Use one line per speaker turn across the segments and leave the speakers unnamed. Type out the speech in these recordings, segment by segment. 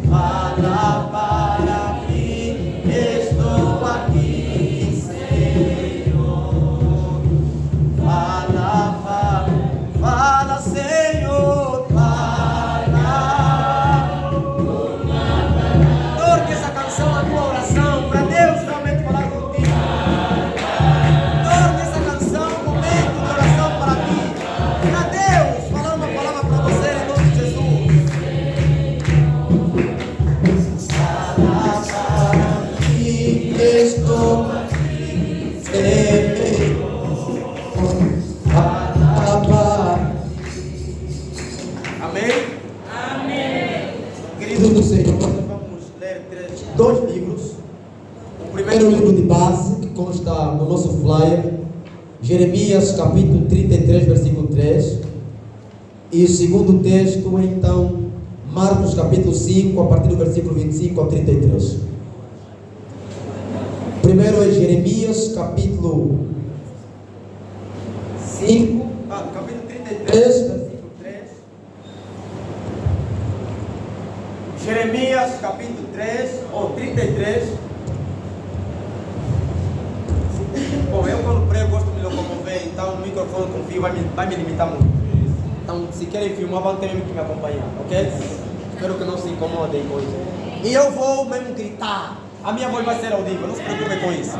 Fala para mim, estou aqui, Senhor. Fala, fala, fala, Senhor, fala. Torque essa canção na tua oração, para Deus realmente falar contigo. Torne essa canção um momento de oração para ti, para Deus falar uma palavra para você em nome de Jesus. Fala para mim, estou aqui, Senhor. Fala para... Amém? Amém. Querido do Senhor, nós vamos ler dois livros. O primeiro livro de base, que consta no nosso flyer, Jeremias capítulo 33, versículo 3. E o segundo texto, então, Marcos capítulo 5, a partir do versículo 25 ao 33. Primeiro é Jeremias capítulo 5, capítulo 33, versículo 3. Jeremias capítulo 3, ou 33. Bom, eu quando prego gosto de me locomover, então o microfone com fio vai me limitar muito. Então, se querem filmar, vão ter mesmo que me acompanhar, ok? Espero que não se incomodem com isso. E eu vou mesmo gritar. A minha voz vai ser audível, não se preocupe com isso.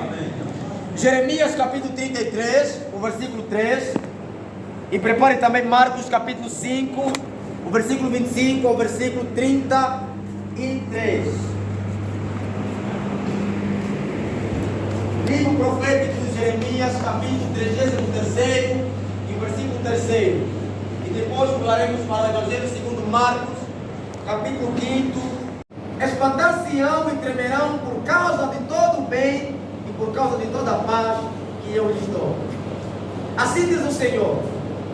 Jeremias capítulo 33, o versículo 3. E prepare também Marcos capítulo 5, o versículo 25 ao versículo 33. Livro profético de Jeremias, capítulo 33 e o versículo 3. E depois pularemos para o Evangelho segundo Marcos, capítulo 5. Espantar-se-ão e tremerão por causa de todo o bem e por causa de toda a paz que eu lhes dou. Assim diz o Senhor: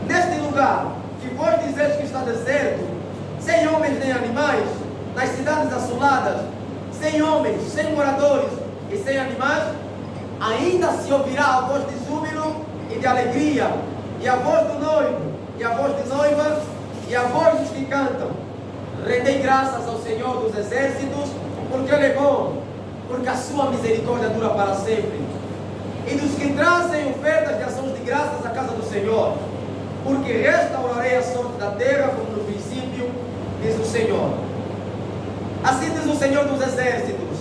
neste lugar que vós dizeis que está deserto, sem homens nem animais, nas cidades assoladas, sem homens, sem moradores e sem animais, ainda se ouvirá a voz de júbilo e de alegria, e a voz do noivo, e a voz de noiva, e a voz dos que cantam. Rendei graças ao Senhor dos exércitos, porque Ele é bom, porque a sua misericórdia dura para sempre. E dos que trazem ofertas de ações de graças à casa do Senhor, porque restaurarei a sorte da terra como no princípio, diz o Senhor. Assim diz o Senhor dos exércitos: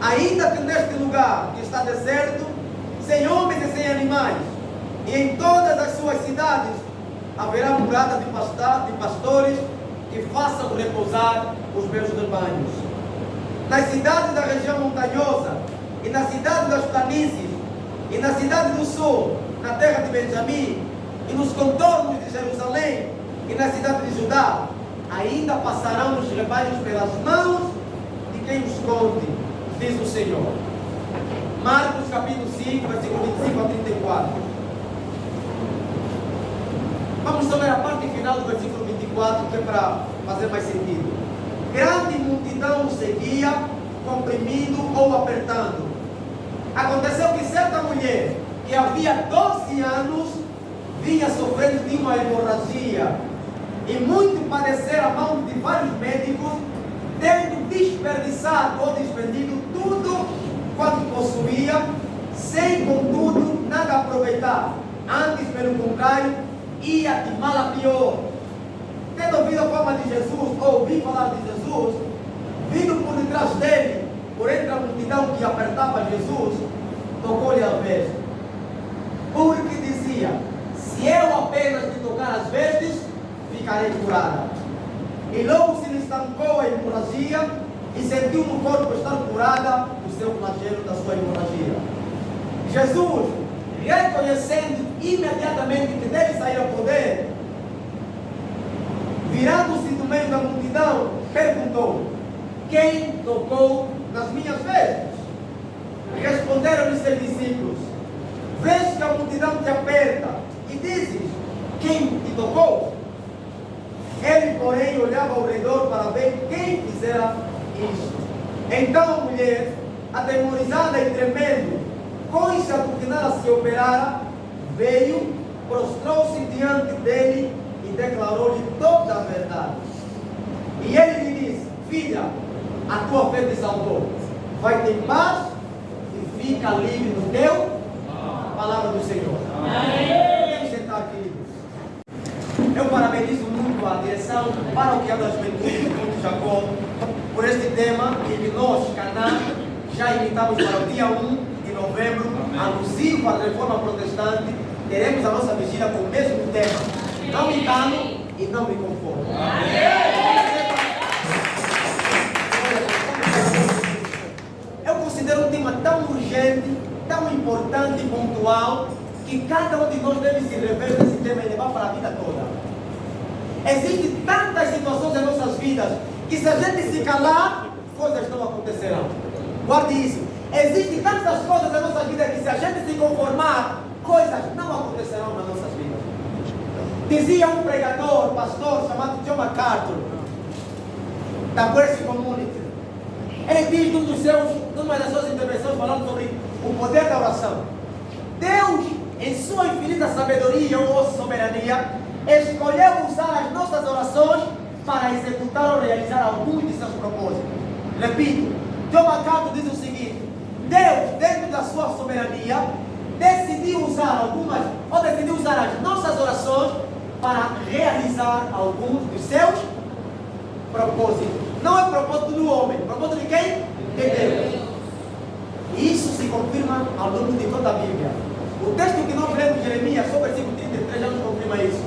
ainda que neste lugar que está deserto, sem homens e sem animais, e em todas as suas cidades haverá morada de pastores que façam repousar os meus rebanhos. Nas cidades da região montanhosa, e nas cidades das planícies, e na cidade do sul, na terra de Benjamim, e nos contornos de Jerusalém, e na cidade de Judá, ainda passarão os rebanhos pelas mãos de quem os conte, diz o Senhor. Marcos capítulo 5, versículo 25 a 34. Vamos só ler a parte final do versículo 24, que é para fazer mais sentido. Grande multidão o seguia, comprimindo ou apertando. Aconteceu que certa mulher, que havia 12 anos, vinha sofrendo de uma hemorragia, e muito padecera a mão de vários médicos, tendo desperdiçado ou despendido tudo quanto possuía, sem contudo nada aproveitar. Antes, pelo contrário, ia de mal a pior. Tendo ouvido a fama de Jesus, ou ouvi falar de Jesus, vindo por detrás dele, por entre a multidão que apertava Jesus, tocou-lhe a veste. Porque dizia: se eu apenas lhe tocar as vestes, ficarei curada. E logo se lhe estancou a hemorragia, e sentiu no corpo estar curada do seu flagelo, da sua hemorragia. Jesus, reconhecendo imediatamente que dele saía poder, virando-se do meio da multidão, perguntou: quem tocou nas minhas vestes? Responderam-lhe seus discípulos: vês que a multidão te aperta, e dizes: quem te tocou? Ele, porém, olhava ao redor para ver quem fizera isso. Então a mulher, atemorizada e tremendo, cônscia do que nada se operara, veio, prostrou-se diante dele e declarou-lhe toda a verdade. E ele lhe disse: filha, a tua fé te salvou. Vai ter paz e fica livre no teu palavra do Senhor. Vamos sentar, queridos. Eu parabenizo muito a direção paroquial da juventude do Monte Jacó por este tema que nós, Canaã, já imitamos para o dia 1 de novembro, alusivo à reforma protestante. Teremos a nossa vigília com o mesmo tema: não me calo e não me conformo. Eu considero um tema tão urgente, tão importante e pontual, que cada um de nós deve se rever nesse tema e levar para a vida toda. Existem tantas situações em nossas vidas que, se a gente se calar, coisas não acontecerão. Guarde isso. Existem tantas coisas em nossas vidas que, se a gente se conformar, coisas não acontecerão nas nossas vidas. Dizia um pregador, pastor, chamado John MacArthur, da Mercy Community. Ele diz numa das suas intervenções, falando sobre o poder da oração: Deus, em sua infinita sabedoria ou soberania, escolheu usar as nossas orações para executar ou realizar alguns de seus propósitos. Repito, John MacArthur diz o seguinte: Deus, dentro da sua soberania, decidiu usar as nossas orações para realizar alguns dos seus propósitos. Não é propósito do homem, propósito de quem? De Deus. E isso se confirma ao longo de toda a Bíblia. O texto que nós lemos, Jeremias, só o versículo 33, já nos confirma isso.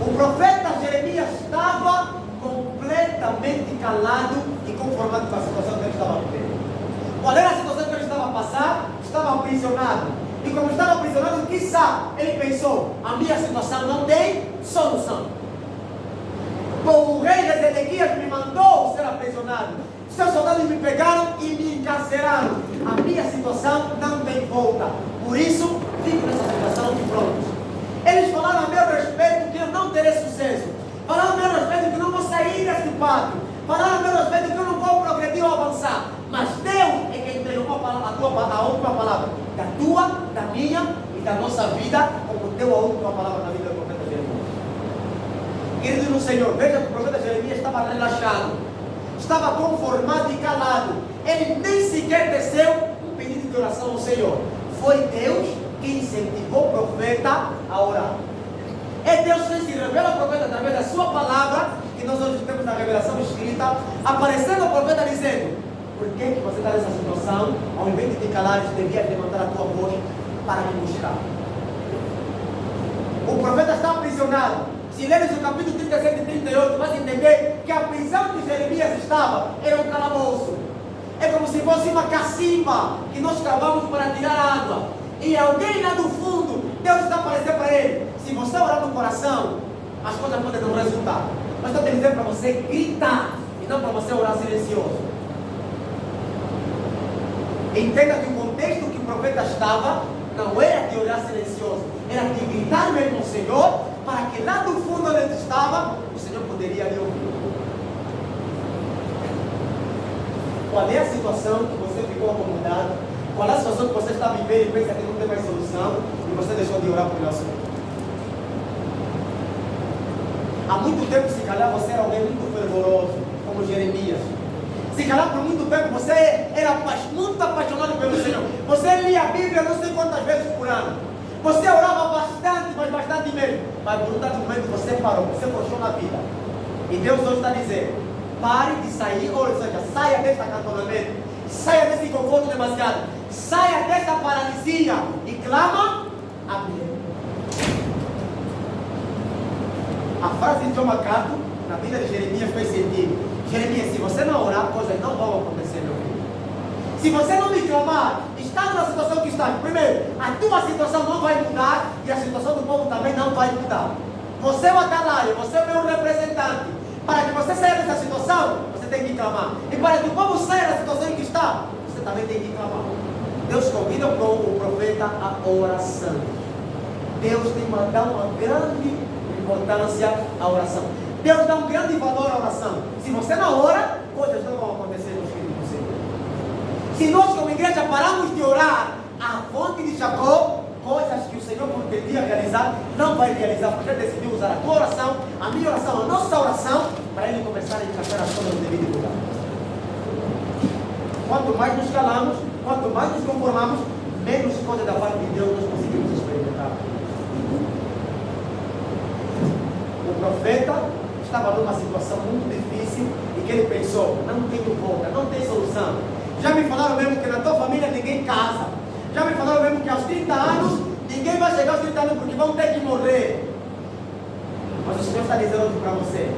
O profeta Jeremias estava completamente calado e conformado com a situação que ele estava vivendo. Qual era a situação que ele estava a passar? Estava aprisionado. E como estava aprisionado, quizá ele pensou: a minha situação não tem solução. Bom, o rei Ezequias me mandou ser aprisionado. Seus soldados me pegaram e me encarceraram. A minha situação não tem volta. Por isso, fico nessa situação de prontos. Eles falaram a meu respeito que eu não terei sucesso. Falaram a meu respeito que eu não vou sair deste pátio. Falaram a meu respeito que eu não vou progredir ou avançar. Mas Deus é quem tem a última palavra. Da tua, da minha e da nossa vida, como deu a última palavra na vida do profeta Jeremias. Querido no Senhor, veja que o profeta Jeremias estava relaxado, estava conformado e calado. Ele nem sequer desceu um pedido de oração ao Senhor. Foi Deus que incentivou o profeta a orar. É Deus quem se revela ao profeta através da sua palavra, que nós hoje temos na revelação escrita, aparecendo ao profeta dizendo: por que você está nessa situação? Ao invés de te calares, devias levantar a tua voz para me mostrar. O profeta está aprisionado. Se leres o capítulo 37 e 38, vais entender que a prisão que Jeremias estava era um calabouço. É como se fosse uma cacimba que nós cavamos para tirar água. E alguém lá do fundo, Deus está aparecendo para ele: se você orar no coração, as coisas podem não resultar. Mas estou te dizendo para você gritar e não para você orar silencioso. Entenda que o contexto que o profeta estava não era de orar silencioso, era de gritar mesmo ao Senhor, para que lá do fundo onde ele estava, o Senhor poderia lhe ouvir. Qual é a situação que você ficou acomodado? Qual é a situação que você está vivendo e pensa que não tem mais solução e você deixou de orar por assunto? Há muito tempo, se calhar, você era alguém muito fervoroso, como Jeremias. Se calhar por muito tempo você era muito apaixonado pelo Senhor. Você lia a Bíblia não sei quantas vezes por ano. Você orava bastante, mas bastante mesmo. Mas por um dado momento você parou, você forçou na vida. E Deus hoje está dizendo: pare de sair, ou seja, saia desse acantonamento, saia desse conforto demasiado, saia dessa paralisia e clama a mim. A frase de John MacArthur na vida de Jeremias fez sentido. Jeremias, se você não orar, coisas não vão acontecer, meu filho. Se você não me clamar, estando na situação que está, primeiro, a tua situação não vai mudar e a situação do povo também não vai mudar. Você é o Atalaia, você é o meu representante. Para que você saia dessa situação, você tem que clamar. E para que o povo saia da situação em que está, você também tem que clamar. Deus convida o profeta à oração. Deus dá uma grande importância à oração. Deus dá um grande valor à oração. Se você não ora, coisas não vão acontecer no Espírito do Senhor. Se nós como igreja paramos de orar a fonte de Jacó, coisas que o Senhor pretendia realizar, não vai realizar, porque Ele decidiu usar a tua oração, a minha oração, a nossa oração, para Ele começar a encaixar as coisas no devido lugar. quanto mais nos calamos, quanto mais nos conformamos, menos coisa da parte de Deus nós conseguimos experimentar. O profeta estava numa situação muito difícil e que ele pensou, não tenho volta, não tem solução. Já me falaram mesmo que na tua família ninguém casa. Já me falaram mesmo que aos 30 anos ninguém vai chegar aos 30 anos porque vão ter que morrer. Mas o Senhor está dizendo hoje para você,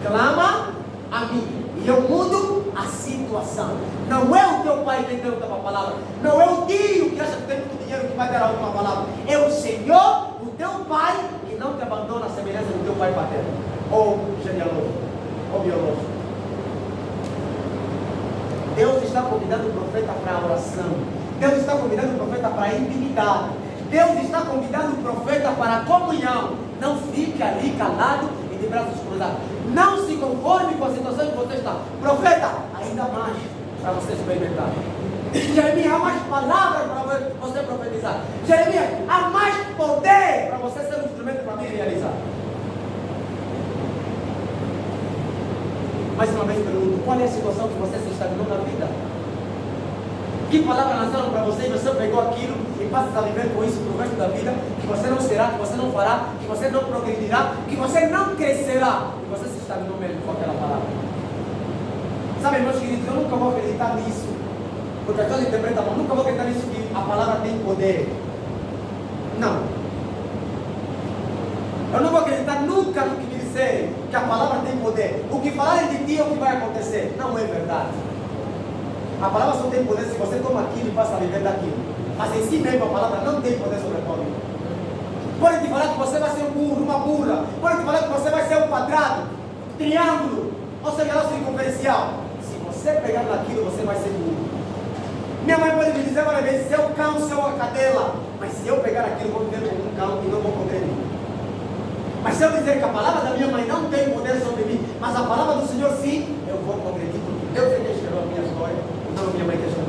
clama a mim e eu mudo a situação. Não é o teu pai que tem a última palavra, não é o tio que acha que tem muito dinheiro que vai dar a última palavra, é o Senhor, o teu pai, que não te abandona a semelhança do teu pai paterno, ou genealógico, ou biológico. Deus está convidando o profeta para a oração, Deus está convidando o profeta para a intimidade, Deus está convidando o profeta para a comunhão. Não fique ali calado e de braços cruzados. Não se conforme com a situação que você está. Profeta, ainda mais para você experimentar. Jeremias, há mais palavras para você profetizar. Jeremias, há mais poder para você ser um instrumento para mim realizar. Mais uma vez pergunto, qual é a situação que você se estagnou na vida? Que palavra lançaram para você e você pegou aquilo e passa a viver com isso pro resto da vida? Que você não será, que você não fará, que você não progredirá, que você não crescerá. E você se estagnou mesmo com aquela palavra. Sabe, meus queridos, eu nunca vou acreditar nisso. Porque as pessoas interpretam, mas nunca vou acreditar nisso que a palavra tem poder. Não. Eu não vou acreditar nunca no que me disserem que a palavra tem poder. O que falarem de ti é o que vai acontecer. Não é verdade. A palavra só tem poder se você toma aquilo e passa a viver daquilo. Mas em si mesmo a palavra não tem poder sobre a tua vida. Podem te falar que você vai ser um burro, uma burra. Podem te falar que você vai ser um quadrado, triângulo, ou seja lá circunferencial. Se você pegar naquilo, você vai ser burro. Minha mãe pode me dizer várias vezes, seu cão, seu cadela. Mas se eu pegar aquilo, vou viver como um cão e não vou progredir. Mas se eu dizer que a palavra da minha mãe não tem poder sobre mim, mas a palavra do Senhor sim, eu vou progredir, porque Deus é quem escreveu a minha história. Não, minha mãe deixa eu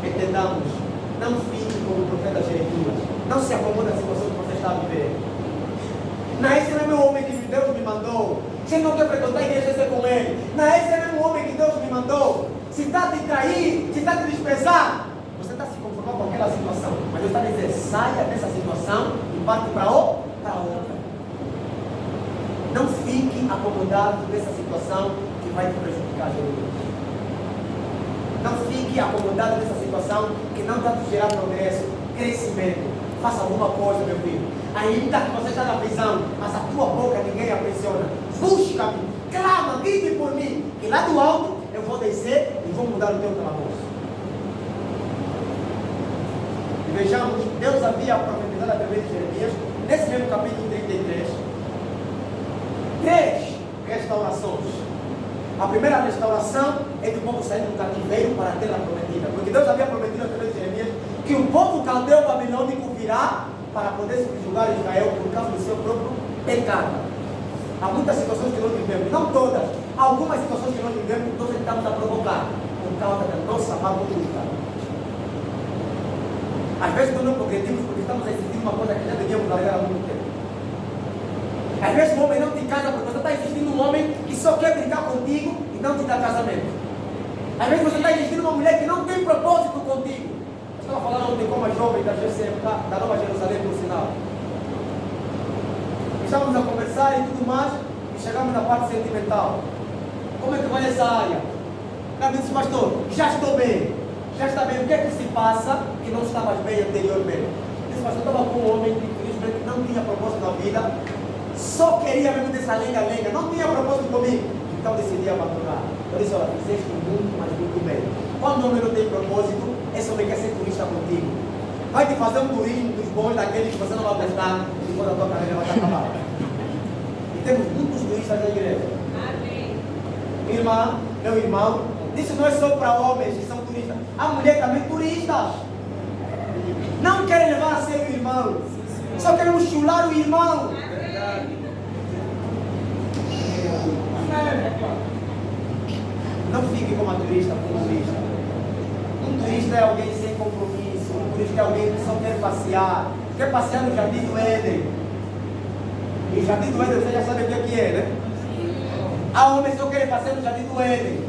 entendamos, não fique como o profeta Jeremias, não se acomoda a situação que você está a viver. Não, esse não é meu homem que Deus me mandou. Se não quer frequentar a igreja, ser com ele. Não, esse não é meu homem que Deus me mandou. Se está a te trair, se está a te desprezar, você está se conformando com aquela situação. Mas Deus está a dizer, saia dessa situação e parte para outra. Não fique acomodado nessa situação que vai te prejudicar, Jesus. Não fique acomodado nessa situação que não vai te gerar progresso, crescimento. Faça alguma coisa, meu filho. Ainda que você está na prisão, mas a tua boca ninguém aprisiona. Busca-me, clama, grite por mim, que lá do alto eu vou descer e vou mudar o teu clamor. E vejamos, Deus havia profetizado através de Jeremias, nesse mesmo capítulo 33, 3 restaurações. A primeira restauração é do povo saindo do cativeiro para a terra prometida. Porque Deus havia prometido através de Jeremias que o povo caldeu babilônico virá para poder subjugar Israel por causa do seu próprio pecado. Há muitas situações que nós vivemos, não todas, algumas situações que nós vivemos, nós estamos a provocar por causa da nossa má conduta. Às vezes nós não progredimos porque estamos a existir uma coisa que já devíamos largar há muito tempo. Às vezes o homem não te casa porque você está existindo um homem que só quer brincar contigo e não te dá casamento. Às vezes você está existindo uma mulher que não tem propósito contigo. Eu estava falando ontem com uma jovem da GCM, da Nova Jerusalém, por sinal. Estávamos a conversar e tudo mais, e chegamos na parte sentimental. Como é que vai essa área? Ela me disse, pastor, já estou bem. Já está bem. O que é que se passa que não estavas bem anteriormente? Disse, pastor, eu estava com um homem que infelizmente não tinha propósito na vida. Só queria mesmo dessa lenga-lenga, não tinha propósito comigo, então decidi abandonar. Eu disse, olha, fizeste muito, mas muito bem. Quando o homem não tem propósito, esse homem quer ser turista contigo. Vai te fazer um turismo dos bons, daqueles que você não vai prestar, e depois a tua carreira vai estar acabada. E temos muitos turistas na igreja. Amém. Irmã, meu irmão, isso não é só para homens que são turistas. A mulher também turistas. Não querem levar a ser o irmão, só queremos chular o irmão. Não fique como a turista, como turista. Um turista é alguém sem compromisso, um turista é alguém que só quer passear no Jardim do Éden. E o Jardim do Éden você já sabe o que é, né? Há homens que só querem fazer no jardim do Éden.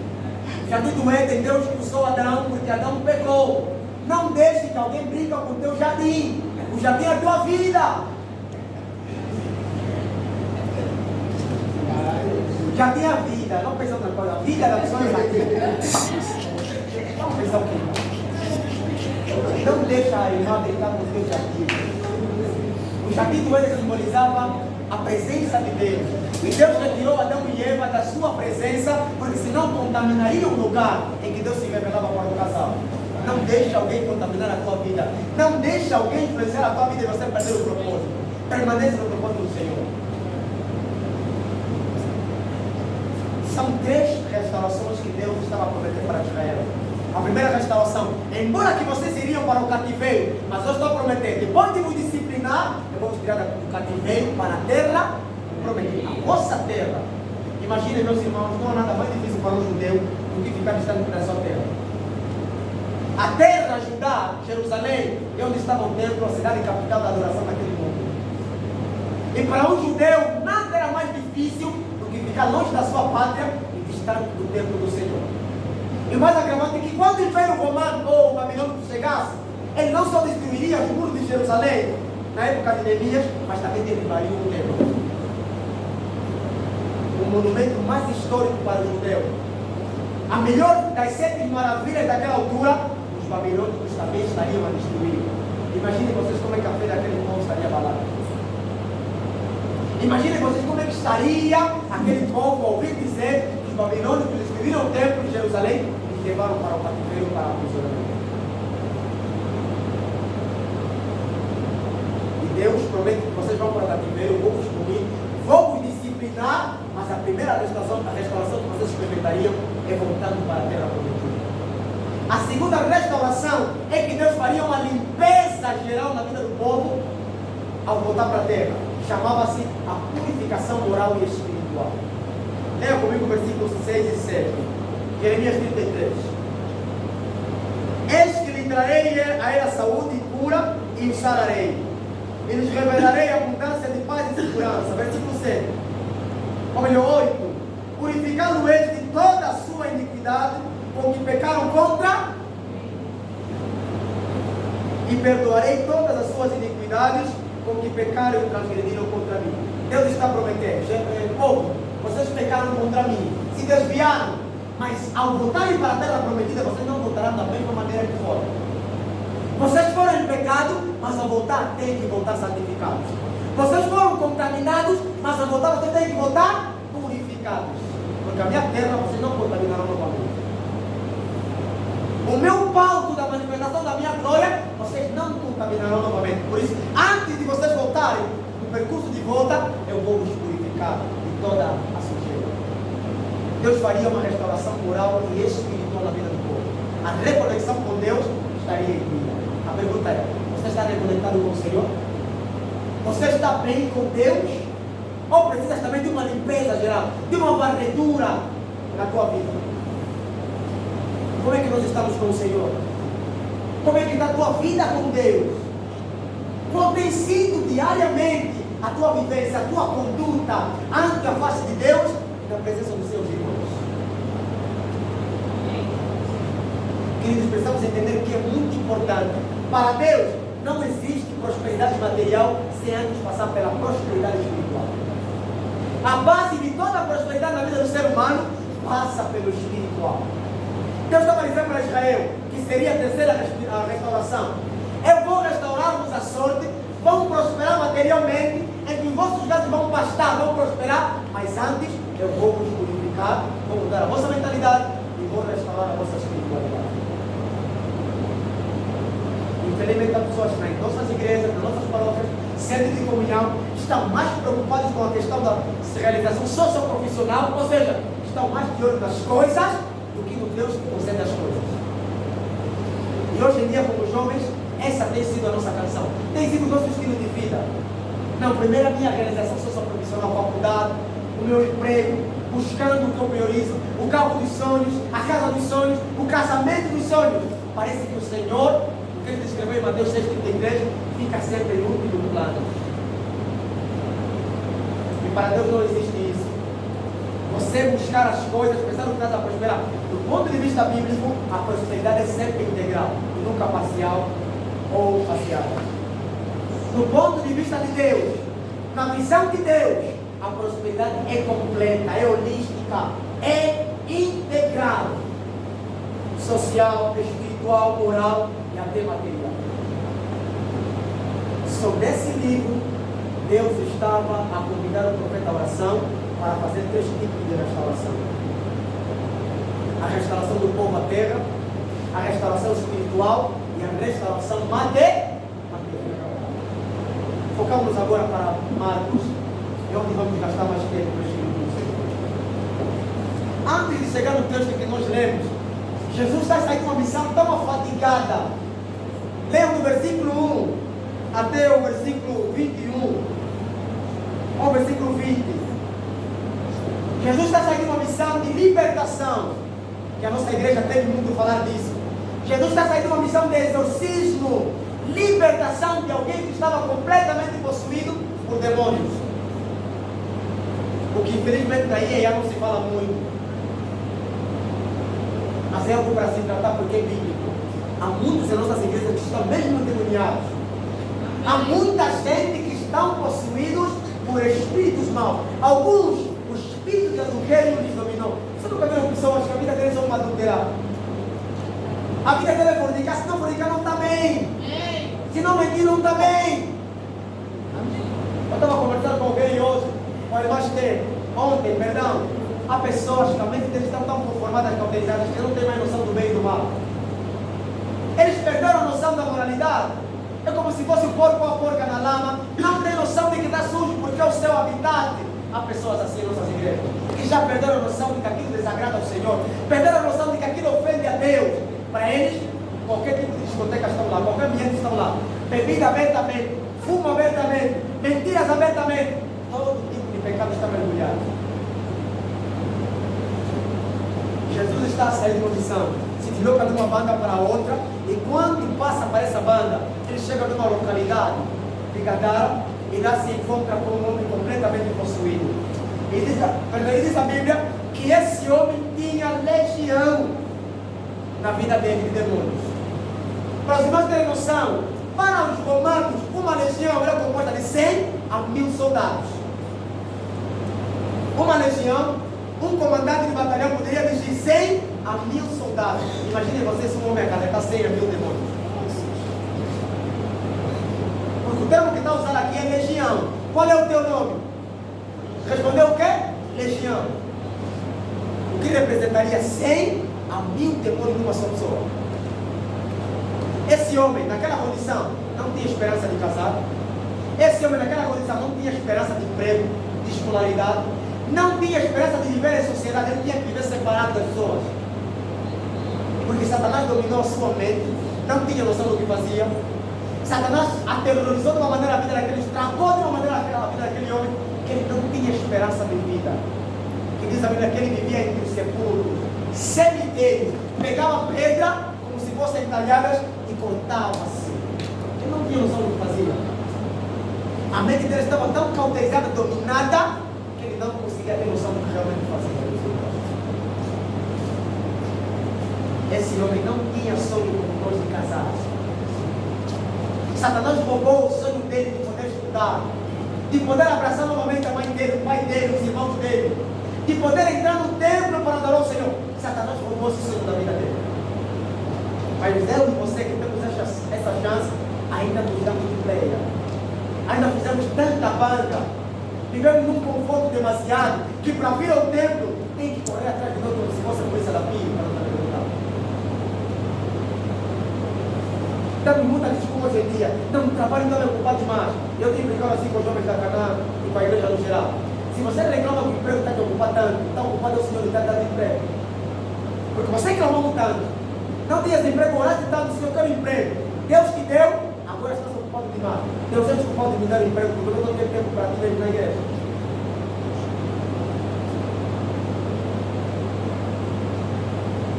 No jardim do Éden, Deus expulsou Adão porque Adão pecou. Não deixe que alguém brinque com o teu jardim. O jardim é a tua vida. Jardim é a vida. Não pensa outra coisa. A vida da pessoa é jardim. Vamos pensar o quê? Não deixa a irmã brincar com o teu jardim. O jardim do Éden simbolizava a presença de Deus. E Deus retirou Adão e Eva da sua presença, porque senão contaminaria o lugar em que Deus se revelava para o casal. Não deixe alguém contaminar a tua vida. Não deixe alguém influenciar a tua vida e você perder o propósito. Permaneça no propósito do Senhor. São 3 restaurações que Deus estava prometendo para Israel. A primeira restauração, embora que vocês iriam para o cativeiro, mas eu estou prometendo, depois de vos disciplinar, eu vou vos tirar do cativeiro para a terra prometida, a vossa terra. Imaginem, meus irmãos, não há nada mais difícil para um judeu do que ficar distante da sua terra. A terra, Judá, Jerusalém, é onde estava o templo, a cidade capital da adoração naquele mundo. E para um judeu, nada era mais difícil do que ficar longe da sua pátria e distante do templo do Senhor. E o mais agravante é que quando o Império Romano ou o Babilônico chegasse, ele não só destruiria os muros de Jerusalém, na época de Neemias, mas também derribaria o templo. O monumento mais histórico para o judeu. A melhor das 7 maravilhas daquela altura, os babilônicos também estariam a destruir. Imaginem vocês como é que a fé daquele povo estaria abalada. Imaginem vocês como é que estaria aquele povo ao ouvir dizer que os babilônicos destruíram o templo de Jerusalém e levaram para o cativeiro, para a aprisionamento. E Deus promete que vocês vão para o cativeiro, eu vou vos punir, vou vos disciplinar, mas a primeira restauração que vocês experimentariam é voltando para a terra prometida. A segunda restauração é que Deus faria uma limpeza geral na vida do povo ao voltar para a terra. Chamava-se a purificação moral e espiritual. Leia comigo versículos 6 e 7. Jeremias 33. Eis que lhe trarei a ela saúde e cura e o sararei. E lhes revelarei abundância de paz e segurança. Versículo 7. Como ele 8. Purificá-lo-eis de toda a sua iniquidade com que pecaram contra, e perdoarei todas as suas iniquidades com que pecaram e transgrediram contra mim. Deus está prometendo, povo, vocês pecaram contra mim, se desviaram, mas ao voltarem para a terra prometida, vocês não voltarão da mesma maneira que foram. Vocês foram em pecado, mas ao voltar têm que voltar santificados. Vocês foram contaminados, mas ao voltar vocês têm que voltar purificados. Porque a minha terra vocês não contaminarão novamente. O meu palco da manifestação da minha glória, vocês não contaminarão novamente. Por isso, antes de vocês voltarem no percurso de volta, eu vou vos purificar de toda a sujeira. Deus faria uma restauração moral e espiritual na vida do povo. A reconexão com Deus estaria em vida. A pergunta é: você está reconectado com o Senhor? Você está bem com Deus? Ou precisas também de uma limpeza geral, de uma varredura na tua vida? Como é que nós estamos com o Senhor? Como é que está a tua vida com Deus? Qual tem sido diariamente a tua vivência, a tua conduta ante a face de Deus e na presença dos seus irmãos? Queridos, precisamos entender que é muito importante. Para Deus, não existe prosperidade material sem antes passar pela prosperidade espiritual. A base de toda a prosperidade na vida do ser humano passa pelo espiritual. Deus estava dizendo para Israel que seria a terceira restauração. Eu vou restaurar-vos a sorte, vão prosperar materialmente, em que os vossos gatos vão pastar, vão prosperar, mas antes eu vou vos purificar, vou mudar a vossa mentalidade e vou restaurar a vossa espiritualidade. Infelizmente, as pessoas nas nossas igrejas, nas nossas paróquias, centros de comunhão, estão mais preocupados com a questão da realização socioprofissional, ou seja, estão mais de olho nas coisas do que no Deus que concede as coisas. E hoje em dia, como jovens, essa tem sido a nossa canção, tem sido o nosso estilo de vida. Não, primeiro a minha realização socioprofissional, a faculdade, o meu emprego, buscando o que eu priorizo, o carro dos sonhos, a casa dos sonhos, o casamento dos sonhos. Parece que o Senhor, o que ele descreveu em Mateus 6,33, fica sempre em último plano. E para Deus não existe isso. Você buscar as coisas, pensar no que está a prosperar. Do ponto de vista bíblico, a prosperidade é sempre integral, nunca parcial ou parcial. Do ponto de vista de Deus, na visão de Deus, a prosperidade é completa, é holística, é integral. Social, espiritual, moral e até material. Sobre esse livro, Deus estava a convidar o profeta à oração para fazer 3 tipos de restauração. A restauração do povo à terra, a restauração espiritual e a restauração material. Focamos agora para Marcos, é onde vamos gastar mais tempo para este livro. Antes de chegar no texto que nós lemos, Jesus está saindo de uma missão tão afadigada. Leiam do versículo 1 até o versículo 21, ou versículo 20. Jesus está saindo de uma missão de libertação, que a nossa igreja teve muito falar disso. Jesus está saindo de uma missão de exorcismo, libertação de alguém que estava completamente possuído por demônios. O que infelizmente daí já não se fala muito. Mas é algo para se tratar porque é bíblico. Há muitos em nossas igrejas que estão mesmo endemoniados. Há muita gente que estão possuídos por espíritos maus. Alguns, o espírito de adultério lhes dominou. Você nunca viu pessoas que a vida deles é uma adulterada? A vida dele é fornicar, se não fornicar não está bem. Se não mentir não está bem. Eu estava conversando com alguém hoje, com a irmã ontem, perdão. Há pessoas que a mente deles estão tão conformadas, cauterizadas, que não têm mais noção do bem e do mal. Eles perderam a noção da moralidade. É como se fosse o porco ou a porca na lama. Não tem noção de que está sujo porque é o seu habitat. Há pessoas assim em nossas igrejas que já perderam a noção de que aquilo desagrada ao Senhor. Perderam a noção de que aquilo ofende a Deus. Para eles, qualquer tipo de discoteca estão lá, qualquer ambiente estão lá. Bebida abertamente, fumo abertamente, mentiras abertamente. Todo tipo de pecado está mergulhado. Jesus está a sair de uma missão, se desloca de uma banda para outra, e quando passa para essa banda, ele chega numa localidade de Gadara, e lá se encontra com um homem completamente possuído. E diz a Bíblia que esse homem tinha legião na vida dele de demônios. Para os irmãos terem noção, para os romanos, uma legião era composta de 100 a 1000 soldados. Uma legião, um comandante de batalhão poderia dirigir 100 a 1000 soldados. Imaginem vocês um homem a carregar 100 a 1000 demônios. Porque o termo que está usado aqui é legião. Qual é o teu nome? Respondeu o quê? Legião. O que representaria 100 a 1000 demônios numa só pessoa. Esse homem, naquela condição, não tinha esperança de casar. Esse homem, naquela condição, não tinha esperança de emprego, de escolaridade. Não tinha esperança de viver em sociedade, ele tinha que viver separado das pessoas. Porque Satanás dominou a sua mente, não tinha noção do que fazia. Satanás aterrorizou de uma maneira a vida daquele, travou de uma maneira a vida daquele homem, que ele não tinha esperança de vida. Que diz a Bíblia que ele vivia entre os sepulcros, cemitério, pegava pedra como se fossem talhadas e cortava-se. Ele não tinha noção do que fazia. A mente dele estava tão cauterizada, dominada, ele não conseguia ter noção do que realmente fazia. Esse homem não tinha sonho como nós de casar. Satanás roubou o sonho dele de poder estudar, de poder abraçar novamente a mãe dele, o pai dele, os irmãos dele, de poder entrar no templo para adorar o Senhor. Satanás roubou esse sonho da vida dele. Mas eu e você que temos essa chance, ainda nos damos de pleia. Ainda fizemos tanta banda. Vivemos num conforto demasiado que para vir ao templo tem que correr atrás de nós como se fosse a polícia da PIB para nos perguntar. Damos muita desculpa hoje em dia. Não, o trabalho não é ocupado demais. Eu tenho brincado assim com os jovens da Canaã e com a igreja no geral. Se você reclama que o emprego está te ocupando tanto, está ocupado é o Senhor que está dando emprego. Porque você clamou tanto. Não tinhas emprego, oraste tanto, Senhor, eu quero emprego. Deus te deu, agora estás ocupado demais. Deus é desculpado de me dar emprego, porque eu não tenho tempo para ti mesmo na igreja.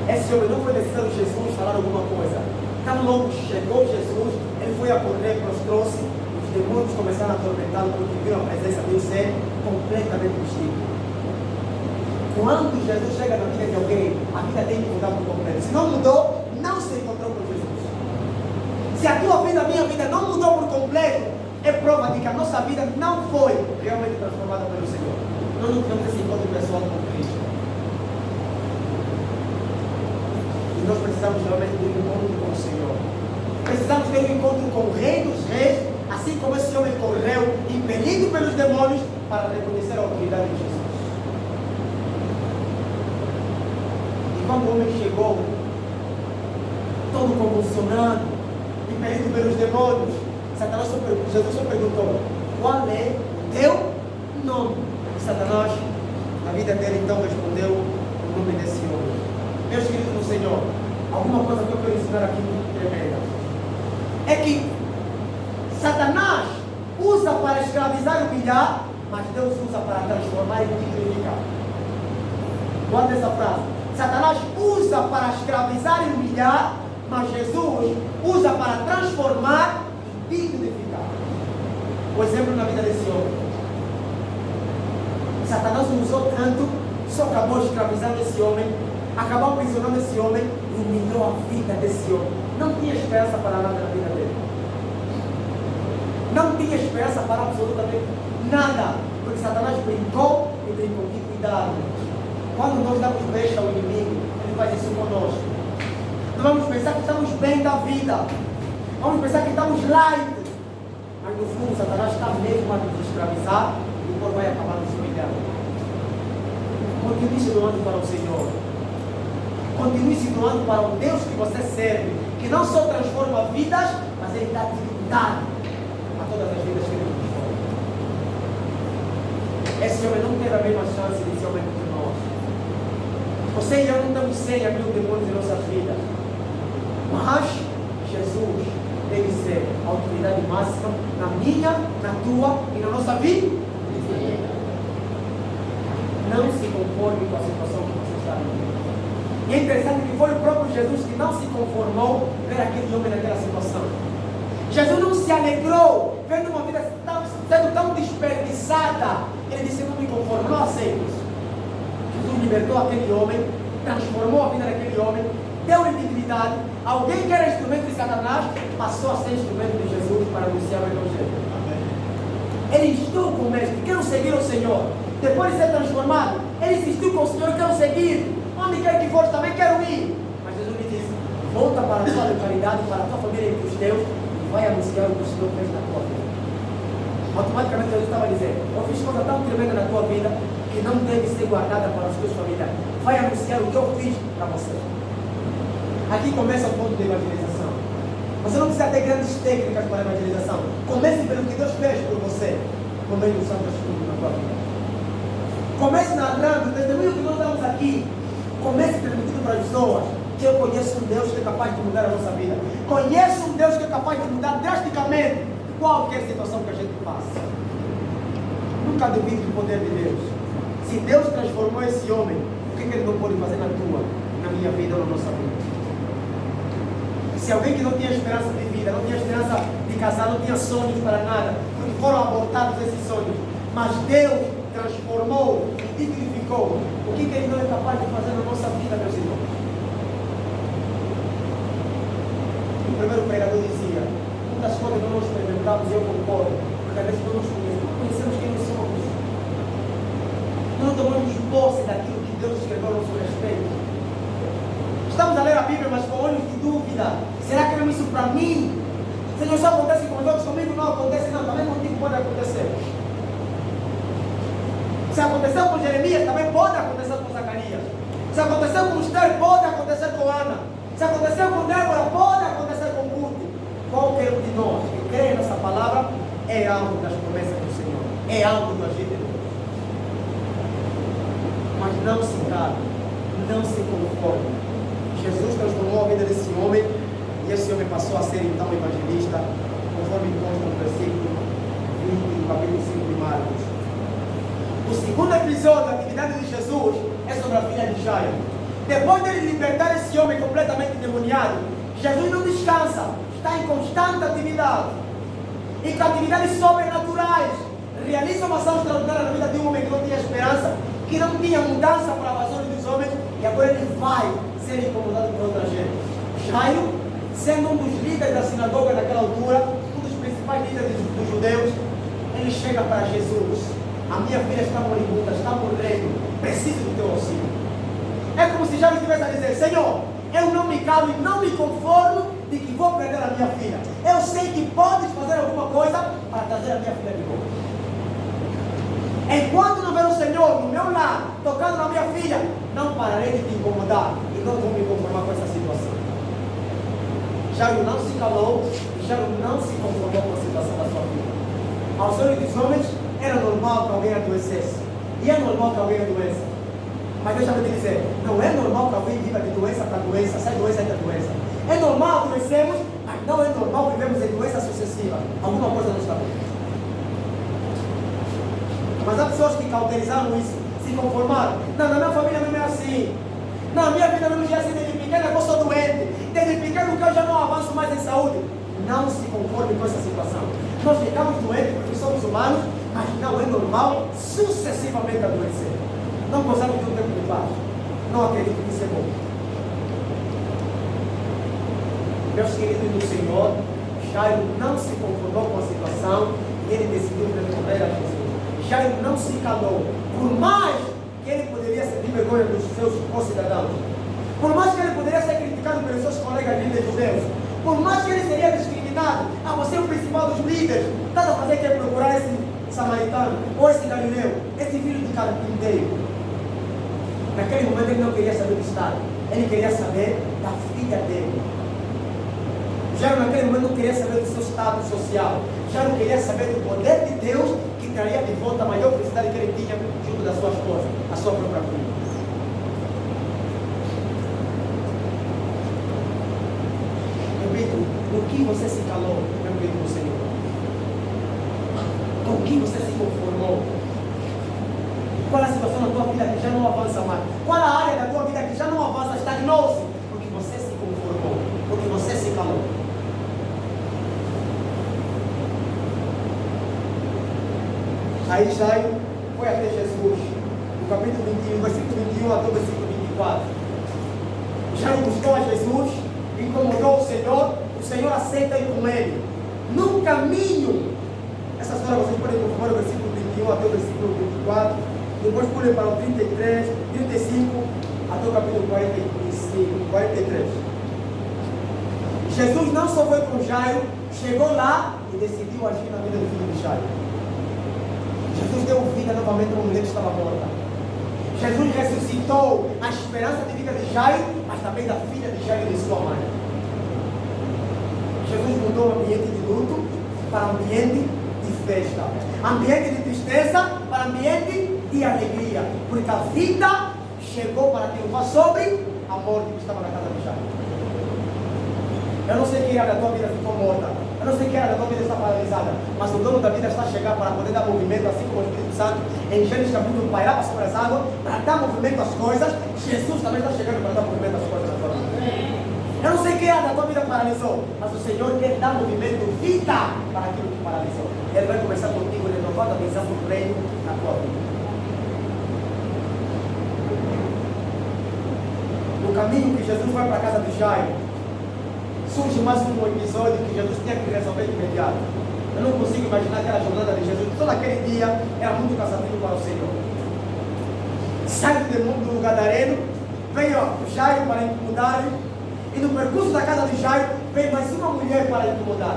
Esse homem não foi necessário Jesus falar alguma coisa. Tão logo chegou Jesus, ele foi a correr, prostrou-se, os demônios começaram a atormentá-lo porque viram a presença de um ser completamente distinto. Quando Jesus chega na vida de alguém, a vida tem que mudar por completo. Se não mudou, não se encontrou com Jesus. Se a tua vida, a minha vida não mudou por completo, é prova de que a nossa vida não foi realmente transformada pelo Senhor. Nós não tivemos esse encontro pessoal com Cristo. E nós precisamos realmente de um encontro com o Senhor. Precisamos ter um encontro com o Rei dos Reis, assim como esse homem correu, impelido pelos demônios, para reconhecer a autoridade de Jesus. E quando o homem chegou, todo convulsionado, impelido pelos demônios, Jesus só perguntou: qual é o teu nome? E Satanás, na vida dele, então respondeu o nome desse homem. Meus queridos no Senhor, alguma coisa que eu quero ensinar aqui muito tremenda é que Satanás usa para escravizar e humilhar, mas Deus usa para transformar e dignificar. Guarda essa frase. Satanás usa para escravizar e humilhar, mas Jesus usa para transformar e dignificar. O exemplo na vida desse homem. Satanás o usou tanto, só acabou escravizando esse homem, acabou aprisionando esse homem e humilhou a vida desse homem. Não tinha esperança para nada na vida dele. Não tinha esperança para absolutamente nada, porque Satanás brincou e brincou. Que cuidado. Quando nós damos brecha ao inimigo, ele faz isso conosco. Não vamos pensar que estamos bem da vida, vamos pensar que estamos light, mas no fundo Satanás está mesmo a nos escravizar e depois vai acabar nos humilhando. Continue se doando para o Senhor, continue se doando para o Deus que você serve, que não só transforma vidas, mas Ele dá dignidade a todas as vidas que Ele transforma. Esse homem não teve a mesma chance desse homem que nós. Você e eu não estamos 100 a 1000 demônios em nossas vidas, mas Jesus deve ser a autoridade máxima na minha, na tua e na nossa vida. Não se conforme com a situação que você está vivendo. E é interessante que foi o próprio Jesus que não se conformou ver aquele homem naquela situação. Jesus não se alegrou vendo uma vida sendo tão desperdiçada. Ele disse: eu não me conformo, não aceito isso. Jesus libertou aquele homem, transformou a vida daquele homem, deu-lhe dignidade. Alguém que era instrumento de Satanás passou a ser instrumento de Jesus para anunciar o Evangelho. Ele insistiu com o mestre: quero seguir o Senhor. Depois de ser transformado, ele insistiu com o Senhor: quero seguir. Onde quer que for, também quero ir. Mas Jesus lhe disse: volta para a tua localidade, para a tua família e para os teus, e vai anunciar o que o Senhor fez na tua vida. Automaticamente Jesus estava dizendo: eu fiz coisa tão tremenda na tua vida que não deve ser guardada para os teus familiares. Vai anunciar o que eu fiz para você. Aqui começa o ponto de evangelização. Você não precisa ter grandes técnicas para a evangelização. Comece pelo que Deus fez por você, no meio do Santo Espírito na tua vida. Comece narrando o testemunho que nós damos aqui. Comece permitindo para as pessoas que eu conheço um Deus que é capaz de mudar a nossa vida. Conheço um Deus que é capaz de mudar drasticamente qualquer situação que a gente passa. Nunca duvide do poder de Deus. Se Deus transformou esse homem, o que Ele não pode fazer na tua, na minha vida ou na nossa vida? Se alguém que não tinha esperança de vida, não tinha esperança de casar, não tinha sonhos para nada, porque foram abortados esses sonhos, mas Deus transformou e dignificou, o que Ele não é capaz de fazer na nossa vida, meus irmãos? O primeiro pregador dizia: muitas coisas não nos experimentamos, e eu concordo, porque às vezes não nos conhecemos, não conhecemos quem nós somos. Não tomamos posse daquilo que Deus escreveu a nosso respeito. Estamos a ler a Bíblia, mas com olhos de dúvida. Será que não é isso para mim? Senhor, só acontece com os outros, comigo não acontece, não. Também contigo pode acontecer. Se aconteceu com Jeremias, também pode acontecer com Zacarias. Se aconteceu com Esther, pode acontecer com Ana. Se aconteceu com Débora, pode acontecer com Ruth. Qualquer um de nós que crê nessa palavra é algo das promessas do Senhor. É algo do agir de Deus. Mas não se cale, não se conforme. Jesus transformou a vida desse homem e esse homem passou a ser então evangelista, conforme consta no versículo 20 do capítulo 5 de Marcos. O segundo episódio da atividade de Jesus é sobre a filha de Jairo. Depois de ele libertar esse homem completamente endemoniado, Jesus não descansa, está em constante atividade. E com atividades sobrenaturais, realiza uma ação extraordinária na vida de um homem que não tinha esperança, que não tinha mudança para a vassoura dos homens, e agora ele vai ser incomodado por outra gente. Jairo, sendo um dos líderes da sinagoga naquela altura, um dos principais líderes dos judeus, ele chega para Jesus: a minha filha está moribunda, está morrendo, preciso do teu auxílio. É como se Jairo estivesse a dizer: Senhor, eu não me calo e não me conformo de que vou perder a minha filha. Eu sei que podes fazer alguma coisa para trazer a minha filha de volta. Enquanto não ver o Senhor no meu lar, tocando na minha filha, não pararei de te incomodar e não vou me conformar com essa situação. Jairo não se calou e Jairo não se conformou com a situação da sua filha. Aos olhos dos homens, era normal que alguém adoecesse. E é normal que alguém adoeça. Mas deixa eu te dizer, não é normal que alguém viva de doença para doença, sai doença entra doença. É normal adoecemos, mas não é normal vivemos em doença sucessiva. Alguma coisa não está bem. Mas há pessoas que cauterizaram isso, se conformaram. Não, na minha família não é assim. Não, minha vida não é assim desde pequena, eu sou doente. Desde pequeno que eu já não avanço mais em saúde. Não se conforme com essa situação. Nós ficamos doentes porque somos humanos, mas não é normal sucessivamente adoecer. Não gostamos de um tempo de paz. Não acredito que isso é bom. Meus queridos do Senhor, Jairo não se conformou com a situação e ele decidiu responder a Jesus. Jairo não se calou, por mais que ele poderia sentir vergonha dos seus concidadãos, por mais que ele poderia ser criticado pelos seus colegas líderes judeus, por mais que ele seria discriminado. Você é o principal dos líderes, está a fazer que é procurar esse samaritano, ou esse galileu, esse filho de carpinteiro. Naquele momento ele não queria saber do Estado, ele queria saber da filha dele. Jairo naquele momento não queria saber do seu status social, Jairo queria saber do poder de Deus que traria de volta a maior felicidade que ele tinha junto da sua esposa, a sua própria filha. Repito, o que você se calou, meu querido Senhor? Com o que você se conformou? Qual é a situação da tua vida que já não avança mais? Qual é a área da tua vida que já não avança, estagnou-se? Porque você se conformou, porque você se calou. Aí Jairo foi até Jesus, no capítulo 21, versículo 21 até o versículo 24. Jairo buscou a Jesus, incomodou o Senhor aceita ir com ele. No caminho, essa história vocês podem confirmar o versículo 21 até o versículo 24, depois pulem para o 33, 35 até o capítulo 45, 43. Jesus não só foi com Jairo, chegou lá e decidiu agir na vida do filho de Jairo. Jesus deu vida novamente a uma mulher que estava morta. Jesus ressuscitou a esperança de vida de Jairo, mas também da filha de Jairo e de sua mãe. Jesus mudou o ambiente de luto para ambiente de festa, ambiente de tristeza para ambiente de alegria, porque a vida chegou para triunfar sobre a morte que estava na casa de Jairo. Eu não sei que área da tua vida ficou morta, eu não sei que área da tua vida está paralisada, mas o dono da vida está a chegar para poder dar movimento, assim como o Espírito Santo em Gênesis capítulo pairava sobre as águas para dar movimento às coisas. Jesus também está chegando para dar movimento às coisas na tua vida. Eu não sei que área da tua vida paralisou, mas o Senhor quer dar movimento, vida para aquilo que paralisou. Ele vai começar contigo renovando a visão do reino na tua vida. No caminho que Jesus vai para a casa de Jairo, surge mais um episódio que Jesus tinha que resolver de imediato. Eu não consigo imaginar aquela jornada de Jesus. Todo aquele dia era muito cansativo para o Senhor. Sai do Gadareno, vem Jairo para incomodar, e no percurso da casa de Jairo vem mais uma mulher para incomodar.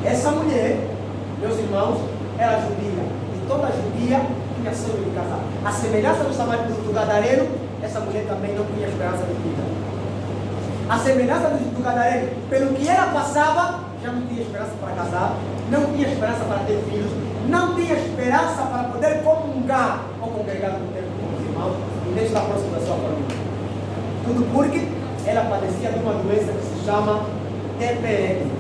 Essa mulher, meus irmãos, era judia, e toda judia tinha sonho de casar. A semelhança do Gadareno, essa mulher também não tinha esperança de vida. A semelhança do Gadareno, pelo que ela passava, já não tinha esperança para casar, não tinha esperança para ter filhos, não tinha esperança para poder comungar ou congregar no tempo com os irmãos e nem estar próximo da sua família. Tudo porque ela padecia de uma doença que se chama TPM,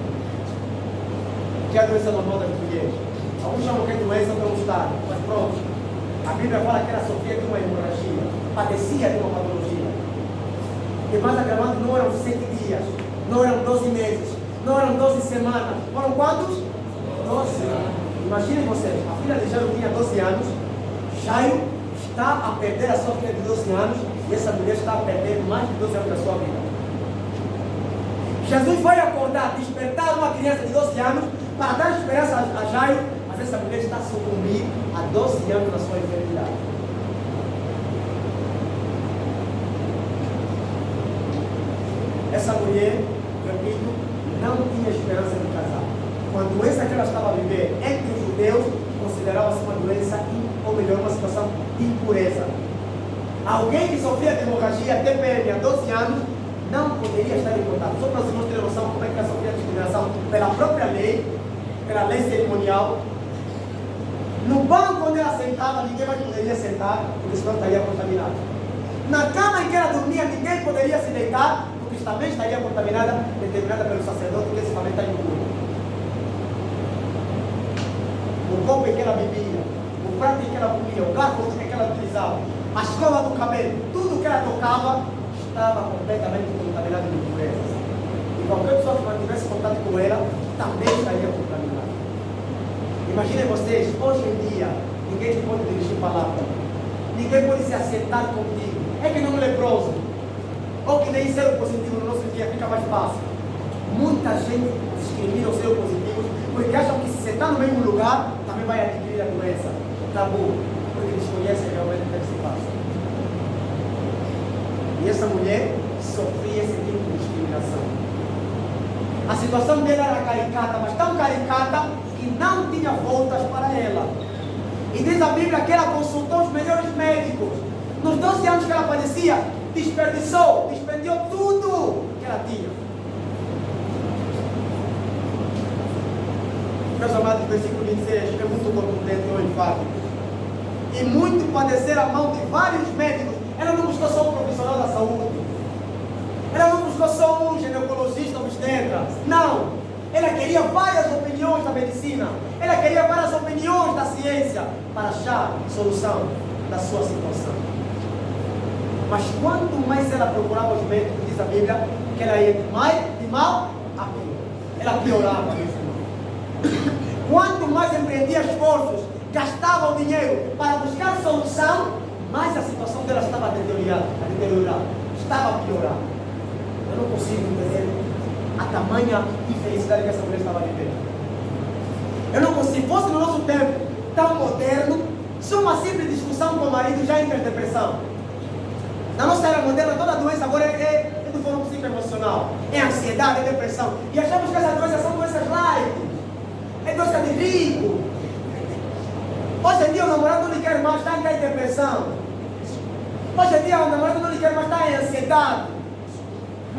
que é a doença normal das mulheres. Alguns chamam que é doença ou estado, mas pronto. A Bíblia fala que ela sofria de uma hemorragia, padecia de uma patologia. E mais agravante, não eram 7 dias, não eram 12 meses, não eram 12 semanas. Foram quantos? 12 anos. Imaginem vocês, a filha de Jairo tinha 12 anos,
Jairo está a perder a sua filha de 12 anos e essa mulher está a perder mais de 12 anos da sua vida. Jesus vai acordar, despertar uma criança de 12 anos para dar esperança a Jairo, mas essa mulher está a sucumbir há 12 anos na sua enfermidade. Essa mulher, repito, não tinha esperança de casar. Com a doença que ela estava a viver entre os judeus, considerava-se uma doença, ou melhor, uma situação de impureza. Alguém que sofria de hemorragia TPM há 12 anos não poderia estar em contato. Só para os irmãos terem noção como é que ela sofria discriminação pela própria lei, pela lei cerimonial. No banco onde ela sentava, ninguém mais poderia sentar, porque senão estaria contaminado. Na cama em que ela dormia, ninguém poderia se deitar, porque também estaria contaminada, determinada pelo sacerdote, que esse também está impuro. O copo em que ela bebia, o prato em que ela comia, o garfo em que ela utilizava, a escova do cabelo, tudo que ela tocava estava completamente contaminado de impurezas. E qualquer pessoa que mantivesse contato com ela também estaria contaminada. Imaginem vocês, hoje em dia, ninguém te pode dirigir palavra, ninguém pode se acertar contigo. É que não é leproso, ou que nem ser positivo no nosso dia fica mais fácil. Muita gente discrimina os seus positivos porque acham que se sentar no mesmo lugar também vai adquirir a doença. Tabu, porque eles conhecem realmente o que se passa. E essa mulher sofria esse tipo de discriminação. A situação dela era caricata, mas tão caricata que não tinha voltas para ela. E diz a Bíblia que ela consultou os melhores médicos. Nos 12 anos que ela padecia, despendiou tudo que ela tinha. Meus amados, versículo 26 é muito contundente e enfático. E muito padecer a mão de vários médicos. Ela não buscou só um profissional da saúde. Ela não buscou só um ginecologista obstetra. Não. Ela queria várias opiniões da medicina. Ela queria várias opiniões da ciência para achar solução da sua situação. Mas quanto mais ela procurava os médicos, diz a Bíblia, que ela ia de mal a pior. Ela piorava. Quanto mais empreendia esforços, gastava o dinheiro para buscar solução, mais a situação dela estava a deteriorar, estava a piorar. Eu não consigo entender a tamanha infelicidade que essa mulher estava vivendo. Eu não consigo, se fosse no nosso tempo tão moderno, só uma simples discussão com o marido já entra em depressão. Na nossa era moderna, toda doença agora é do foro psicoemocional, é ansiedade, é depressão. E achamos que essas doenças são doenças light, é doença de rico. Hoje em dia o namorado não lhe quer mais, está em depressão. Hoje em dia o namorado não lhe quer mais, está em ansiedade.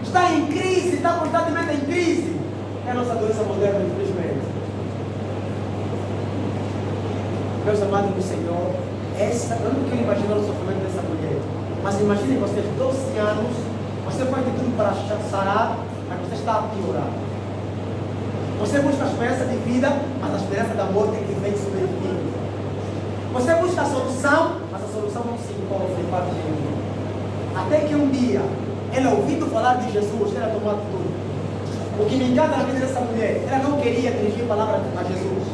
Está em crise, está constantemente em crise. É a nossa doença moderna, infelizmente. Meus amados do Senhor, eu não quero imaginar o sofrimento dessa mulher. Mas imaginem vocês, 12 anos, você faz de tudo para sarar, mas você está a piorar. Você busca a esperança de vida, mas a esperança da morte é que vem subvertindo. Você busca a solução, mas a solução não se encontra em parte nenhuma. Até que um dia, ela ouvindo falar de Jesus, ela tomou atitude. O que me encanta na vida dessa mulher, ela não queria dirigir palavras a Jesus.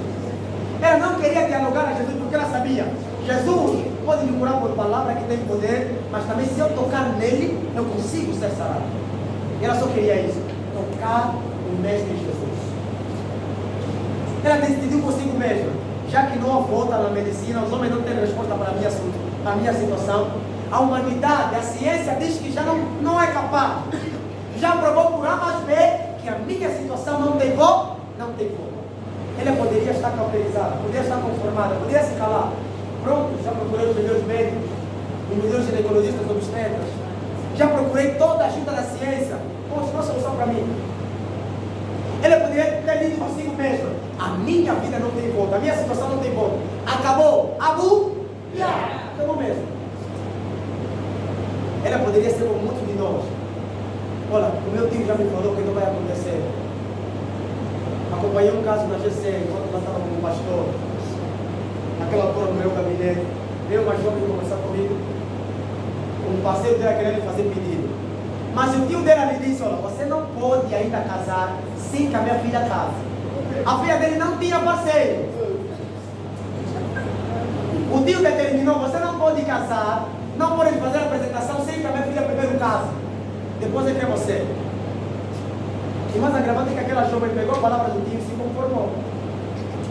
Ela não queria dialogar a Jesus porque ela sabia, Jesus pode me curar por palavra que tem poder, mas também se eu tocar nele, eu consigo ser sarado. E ela só queria isso, tocar o Mestre Jesus. Ela decidiu consigo mesma, já que não há volta na medicina, os homens não têm resposta para a minha situação. A humanidade, a ciência diz que já não é capaz. Já provou por A mais B que a minha situação não tem volta. Ela poderia estar cauterizada, poderia estar conformada, poderia se calar. Pronto, já procurei os melhores médicos, os melhores ginecologistas obstetras. Já procurei toda a ajuda da ciência. Poxa, não é solução para mim. Ela poderia ter dito consigo mesma: a minha vida não tem volta, a minha situação não tem volta. Acabou. Acabou mesmo. Ela poderia ser como muitos de nós. Olha, o meu tio já me falou que não vai acontecer. Acompanhei um caso na GC, enquanto nós estávamos com o pastor. Naquela altura no meu gabinete, veio uma jovem conversar comigo. Um parceiro dela querendo fazer pedido. Mas o tio dela lhe disse: olha, você não pode ainda casar sem que a minha filha case. A filha dele não tinha parceiro. O tio determinou, você não pode casar, não pode fazer a apresentação sem que a minha filha primeiro case. Depois é que é você. E mais agravante é que aquela jovem pegou a palavra do tio e se conformou.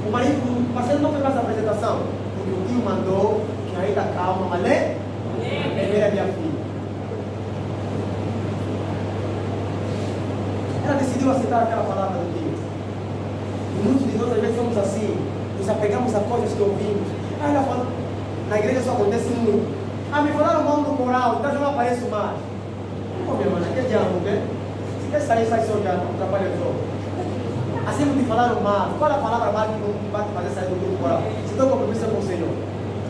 O marido, o parceiro não fez mais a apresentação, porque o tio mandou que ainda calma, mas primeiro é minha filha. Ela decidiu aceitar aquela palavra do tio. E muitos de nós às vezes somos assim, nos apegamos a coisas que ouvimos. Ah, ela falou, na igreja isso acontece muito. Ah, me falaram mal no coral, então já não apareço mais. Pô, minha mãe, que diabo, né? Se quer sair, sai só já, não trabalha só. Assim não te falaram mal. Qual é a palavra mal que não vai te fazer sair do grupo coral? Se tem compromisso com o Senhor.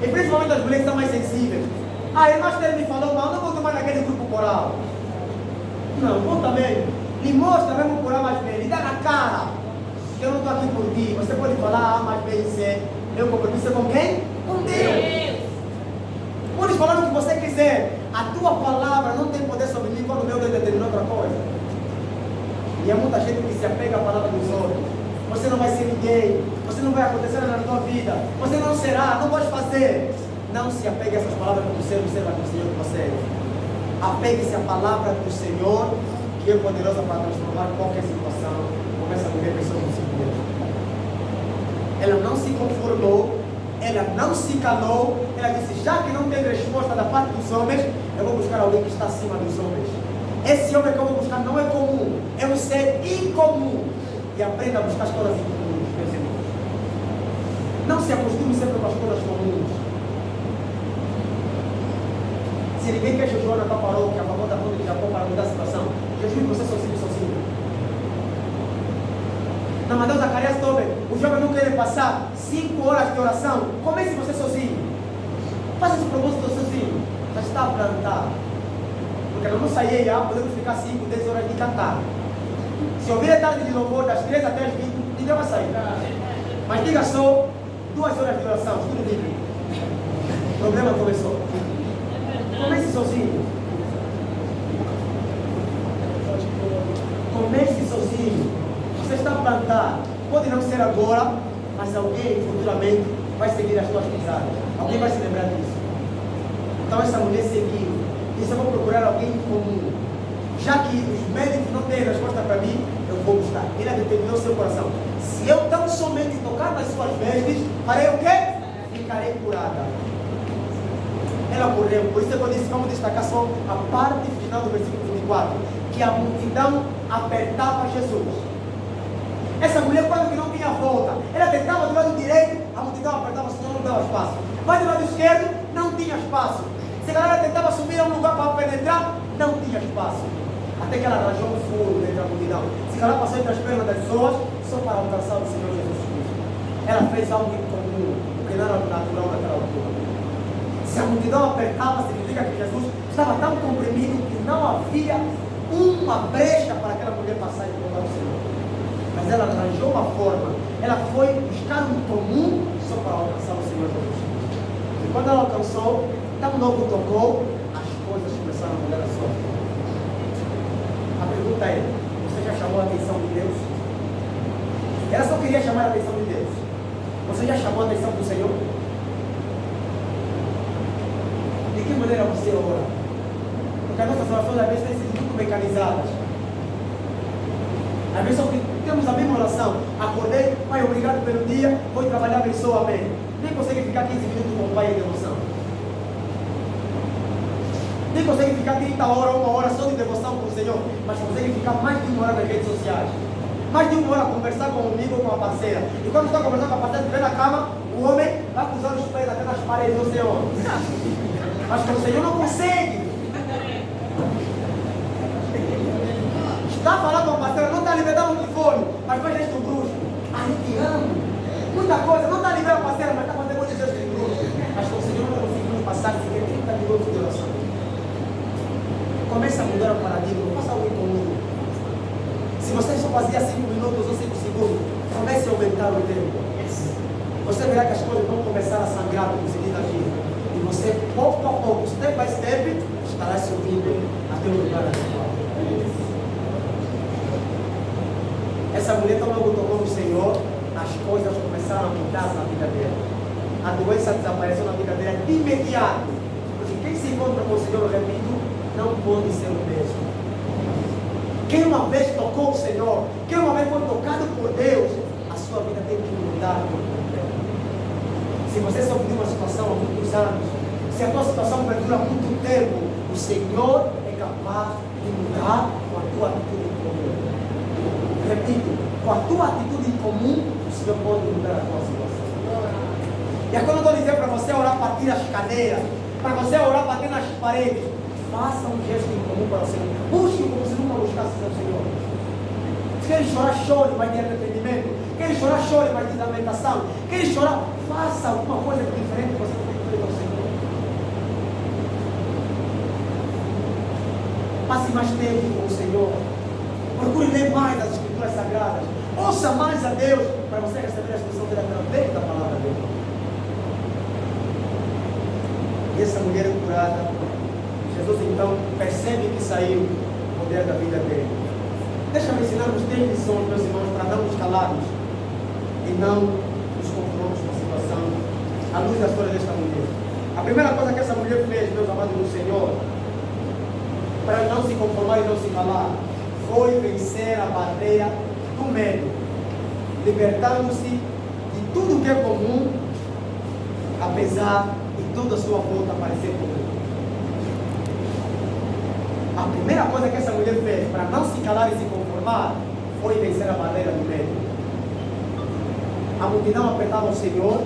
E principalmente as mulheres que estão mais sensíveis. Ah, a irmã Esther me falou mal, não vou tomar naquele grupo coral. Não, bom também. Me mostra mesmo o coral mais bem, lhe dá na cara. Eu não estou aqui por ti. Você pode falar, mais bem ser. Meu compromisso é com quem? Com Deus. Podes falar o que você quiser. A tua palavra não tem poder sobre mim quando o meu Deus determinou outra coisa. E há muita gente que se apega à palavra dos outros. Você não vai ser ninguém. Você não vai acontecer na tua vida. Você não será, não pode fazer. Não se apegue a essas palavras do Senhor, você vai com o Senhor que você é. Apegue-se à palavra do Senhor, que é poderosa para transformar qualquer situação. Como essa mulher pensou no seu Deus. Ela não se conformou, ela não se calou, ela disse, já que não tem resposta da parte dos homens, eu vou buscar alguém que está acima dos homens. Esse homem que eu vou buscar não é comum, é um ser incomum. E aprenda a buscar as coisas incomuns, meus irmãos. Não se acostume sempre com as coisas comuns. Se ninguém quer jejuar na tua paróquia, a favor da conta de Jacó para mudar a situação, jejue você sozinho. Na Mateus Zacarias Tobe, o jovem não quer passar 5 horas de oração. Comece você sozinho. Faça esse propósito sozinho. Já está a plantar. Porque nós não saímos, podemos ficar 5, 10 horas de cantar. Se ouvir a tarde de louvor, das 3 até as 20, ninguém vai sair. Mas diga só 2 horas de oração, tudo livre. O problema começou. Comece sozinho. Comece sozinho. Você está a plantar. Pode não ser agora, mas alguém futuramente vai seguir as tuas pisadas. Alguém vai se lembrar disso. Então essa mulher seguiu. Disse, eu vou procurar alguém comum. Já que os médicos não têm resposta para mim, eu vou buscar. Ele determinou seu coração. Se eu tão somente tocar nas suas vestes, farei o quê? Ficarei curada. Ela correu, por isso eu disse, vamos destacar só a parte final do versículo 24, que a multidão apertava Jesus. Essa mulher, quando que não tinha volta, ela tentava do lado direito, a multidão apertava, senão não dava espaço. Vai do lado esquerdo, não tinha espaço. Se a galera tentava subir a um lugar para penetrar, não tinha espaço. Até que ela arranjou um furo dentro da multidão. Se ela passou entre as pernas das pessoas, só para alcançar o Senhor Jesus Cristo. Ela fez algo incomum, o que não era natural naquela altura. Se a multidão apertava, significa que Jesus estava tão comprimido que não havia uma brecha para aquela mulher passar e encontrar o Senhor. Mas ela arranjou uma forma. Ela foi buscar um comum só para alcançar o Senhor Jesus. E quando ela alcançou, tão logo tocou, as coisas começaram a mudar a sua vida. A pergunta é, você já chamou a atenção de Deus? Ela só queria chamar a atenção de Deus. Você já chamou a atenção do Senhor? De que maneira você ora? Porque as nossas orações às vezes têm sido muito mecanizadas. Às vezes só temos a mesma oração. Acordei, Pai, obrigado pelo dia, vou trabalhar, abençoa, amém. Nem consegue ficar 15 minutos com o Pai em devoção. Nem consegue ficar 30 horas, 1 hora só de devoção com o Senhor, mas consegue ficar mais de 1 hora nas redes sociais. Mais de 1 hora conversar com um amigo ou com a parceira. E quando está conversando com a parceira, estiver na cama, o homem vai com os olhos presos até nas paredes, não sei onde. Mas com o Senhor não consegue. Está falando com a parceira, não está liberando o telefone, mas faz gesto brusco. Ai, eu te amo. Muita coisa, não está liberando a parceira, mas está fazendo muito gesto brusco. Mas com o Senhor não conseguimos passar sequer 30 minutos de oração. Comece a mudar o paradigma, faça algo comum. Se você só fazia 5 minutos ou 5 segundos, comece a aumentar o tempo. Você verá que as coisas vão começar a sangrar como se diz na vida. E você, pouco a pouco, step by step, estará subindo até o lugar adequado. Essa mulher tão logo tocou no Senhor, as coisas começaram a mudar na vida dela. A doença desapareceu na vida dela. de imediato. Porque quem se encontra com o Senhor, eu repito, não pode ser o mesmo. Quem uma vez tocou o Senhor, quem uma vez foi tocado por Deus, a sua vida tem que mudar por completo. Se você sofreu uma situação há muitos anos, se a tua situação perdura há muito tempo, o Senhor é capaz de mudar com a tua atitude comum. Repito, com a tua atitude comum, o Senhor pode mudar a tua situação. E agora eu estou dizendo para você orar para partir as cadeiras, para você orar para bater nas paredes. Faça um gesto em comum para o Senhor. Busque como se nunca buscasse o Senhor. Se quer chorar, chore, mas de arrependimento. Quer chorar, chore, mas de lamentação. Quer chorar, faça alguma coisa diferente que você não tem feito ao Senhor. Passe mais tempo com o Senhor. Procure ler mais as Escrituras Sagradas. Ouça mais a Deus para você receber a instrução dele através da palavra dele. E essa mulher curada, Jesus então percebe que saiu o poder da vida dele. Deixa-me ensinar-nos 3 lições, meus irmãos, para não nos calarmos e não nos conformarmos com a situação à luz da história desta mulher. A primeira coisa que essa mulher fez, meus amados do Senhor, para não se conformar e não se calar, foi vencer a barreira do medo, libertando-se de tudo que é comum, apesar de toda a sua volta parecer comum. A primeira coisa que essa mulher fez para não se calar e se conformar foi vencer a barreira do medo. A multidão apertava o Senhor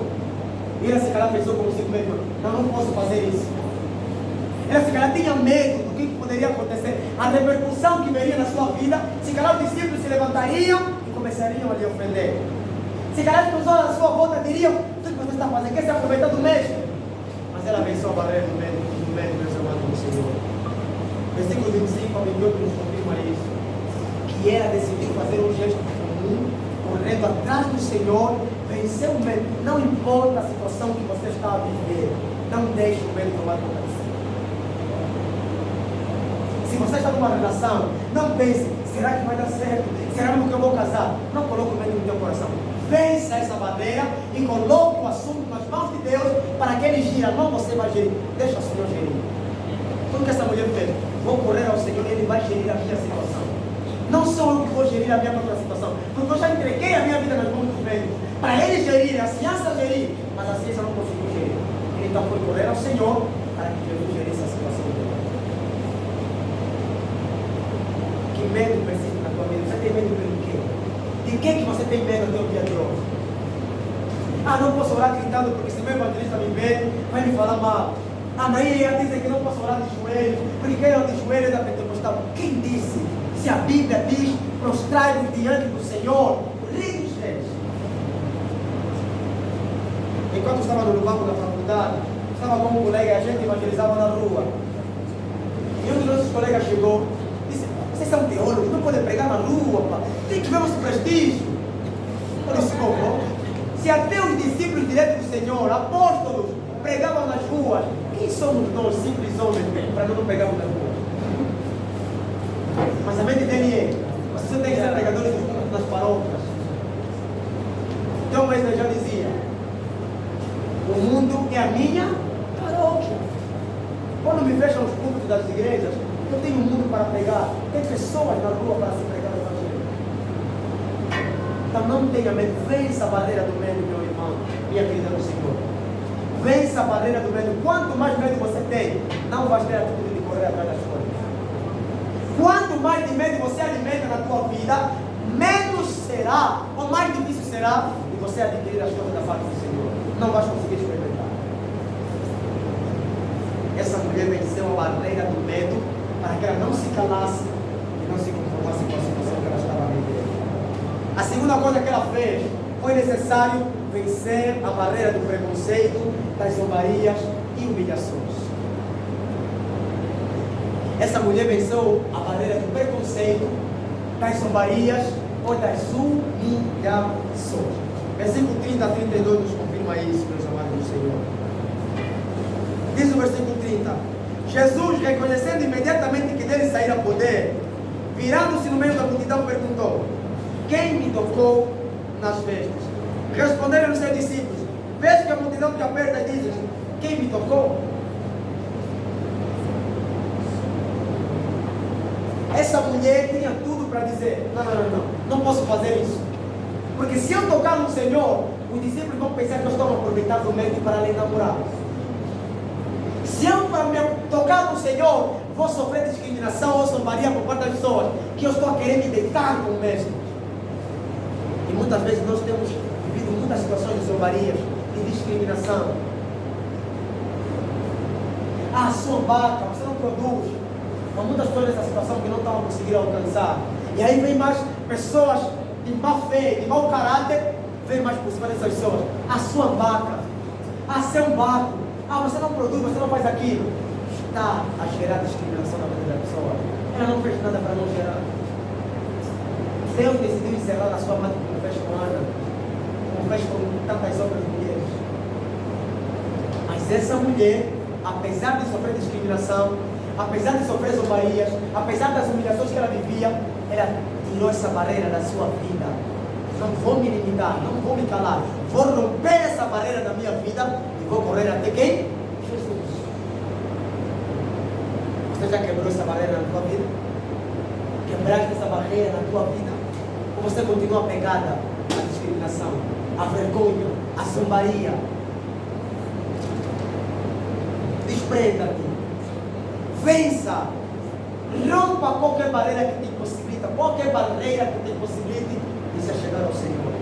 e ela se calhar pensou como se mesmo: não posso fazer isso. Ela se calhar tinha medo do que poderia acontecer, a repercussão que veria na sua vida. Se calhar os discípulos se levantariam e começariam a lhe ofender. Se calhar as pessoas à sua volta diriam: o que você está fazendo? Quer se aproveitar do mestre? Mas ela venceu a barreira do medo, meus amados do Senhor. Versículo 25 a 28 nos confirma isso. Que ela decidiu fazer um gesto comum, correndo atrás do Senhor, vencer o medo. Não importa a situação que você está a viver, não deixe o medo tomar conta de você. Se você está numa relação, não pense: será que vai dar certo? Será mesmo que eu vou casar? Não coloque o medo no teu coração. Vença essa barreira e coloque o assunto nas mãos de Deus para que Ele gira. Não você vai gerir, deixa o Senhor gerir. Tudo que essa mulher fez: vou correr ao Senhor e Ele vai gerir a minha situação. Não sou eu que vou gerir a minha própria situação, porque eu já entreguei a minha vida nas mãos dos médicos para Ele gerir, a ciência gerir, mas a ciência não conseguiu gerir. Ele então foi correr ao Senhor para que Jesus gerisse a situação dele. Que medo persiste na tua vida? Você tem medo pelo quê? De que você tem medo até o dia de hoje? Ah, não posso orar gritando porque se meu evangelista me ver, vai me falar mal. Ah, daí ela diz que não posso orar de joelhos, porque quem é de joelhos é da pentecostal. Quem disse? Se a Bíblia diz: prostrai-vos diante do Senhor, lindos reis. Enquanto estava no banco da faculdade, estava com um colega e a gente evangelizava na rua. E um dos nossos colegas chegou e disse: vocês são teólogos, não podem pregar na rua, pá. Tem que ver nosso prestígio. Eu disse: como? Se até os discípulos diretos do Senhor, apóstolos, pregavam nas ruas, quem somos nós, simples homens, para não pregarmos nas ruas? Mas a mente dele é: você tem que ser pregadores nas paróquias. Então, mas eu já dizia: o mundo é a minha paróquia. Quando me fecham os púlpitos das igrejas, eu tenho um mundo para pregar. Tem pessoas na rua para se pregar o evangelho. Então não tenha medo. Vença a barreira do medo, meu irmão, minha querida no Senhor. Vença a barreira do medo. Quanto mais medo você tem, não vai ter a atitude de correr atrás das coisas. Quanto mais de medo você alimenta na tua vida, menos será, ou mais difícil será, de você adquirir as coisas da parte do Senhor. Não vais conseguir experimentar. Essa mulher venceu a barreira do medo para que ela não se calasse e não se conformasse com a situação que ela estava vivendo. A segunda coisa que ela fez: foi necessário vencer a barreira do preconceito, das zombarias e humilhações. Essa mulher venceu a barreira do preconceito, das zombarias ou das humilhações. Versículo 30 a 32 nos confirma isso, meus amados do Senhor. Diz o versículo 30: Jesus, reconhecendo imediatamente que dele saíra poder, virando-se no meio da multidão, perguntou: quem me tocou nas vestes? Responderam os seus discípulos: vês que a multidão te aperta e dizes: quem me me tocou. Essa mulher tinha tudo para dizer: não posso fazer isso. Porque se eu tocar no Senhor, os discípulos vão pensar que eu estou aproveitando o meio para lhe namorar. Se eu tocar no Senhor, vou sofrer discriminação ou zombaria por parte das pessoas, que eu estou a querer me deitar com o mestre. E muitas vezes nós temos vivido muitas situações de zombarias, de discriminação. Ah, sua vaca, você não produz. Há muitas pessoas nessa situação que não estão a conseguir alcançar. E aí vem mais pessoas de má fé, de mau caráter, vem mais por cima dessas pessoas. A sua vaca, seu barco, você não produz, você não faz aquilo. Está a gerar discriminação na vida da pessoa. Ela não fez nada para não gerar. Deus decidiu encerrar a sua mãe como fez com Ana, como fez com tantas outras mulheres. Mas essa mulher, apesar de sofrer discriminação, apesar de sofrer zombarias, apesar das humilhações que ela vivia, ela tirou essa barreira da sua vida. Não vou me limitar, não vou me calar. Vou romper essa barreira da minha vida e vou correr até quem? Jesus. Você já quebrou essa barreira na tua vida? Quebraste essa barreira na tua vida? Ou você continua pegada à discriminação, à vergonha, à zombaria? Desprenda-te. Vença. Rompa qualquer barreira que te impossibilita, qualquer barreira que te impossibilite de se chegar ao Senhor.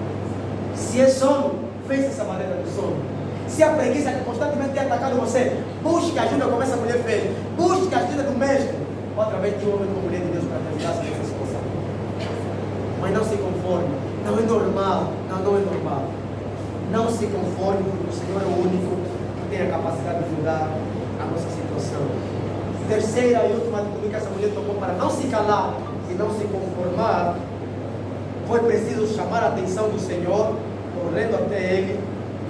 Se é sono, vence essa barreira do sono. Se a preguiça que constantemente tem atacado você, busque ajuda como essa mulher fez. Busque a ajuda do mestre. Outra vez tinha um homem com mulher de Deus para te ajudar nessa situação. Mas não se conforme. Não é normal. Não é normal. Não se conforme, porque o Senhor é o único que tem a capacidade de mudar a nossa situação. Terceira e última atitude que essa mulher tomou para não se calar e não se conformar, foi preciso chamar a atenção do Senhor, correndo até Ele